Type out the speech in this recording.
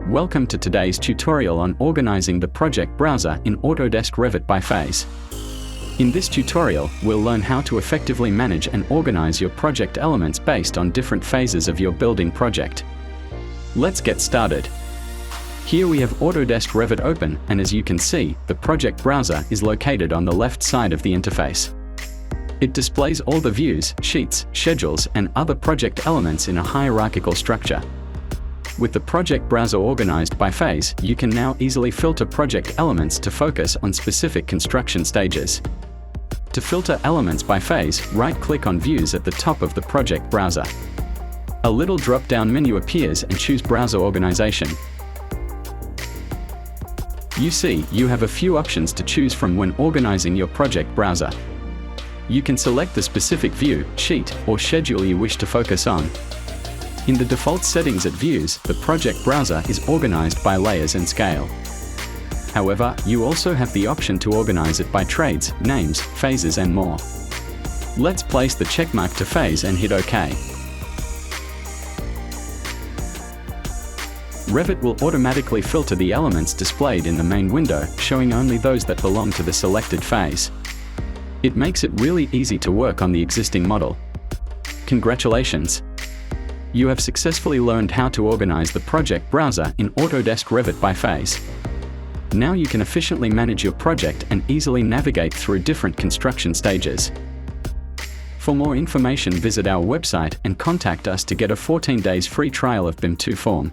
Welcome to today's tutorial on organizing the project browser in Autodesk Revit by phase. In this tutorial, we'll learn how to effectively manage and organize your project elements based on different phases of your building project. Let's get started. Here we have Autodesk Revit open, and as you can see, the project browser is located on the left side of the interface. It displays all the views, sheets, schedules, and other project elements in a hierarchical structure. With the project browser organized by phase, you can now easily filter project elements to focus on specific construction stages. To filter elements by phase, right-click on Views at the top of the project browser. A little drop-down menu appears and choose Browser Organization. You see, you have a few options to choose from when organizing your project browser. You can select the specific view, sheet, or schedule you wish to focus on. In the default settings at Views, the project browser is organized by layers and scale. However, you also have the option to organize it by trades, names, phases, and more. Let's place the checkmark to phase and hit OK. Revit will automatically filter the elements displayed in the main window, showing only those that belong to the selected phase. It makes it really easy to work on the existing model. Congratulations! You have successfully learned how to organize the project browser in Autodesk Revit by phase. Now you can efficiently manage your project and easily navigate through different construction stages. For more information, visit our website and contact us to get a 14 days free trial of BIM 2 form.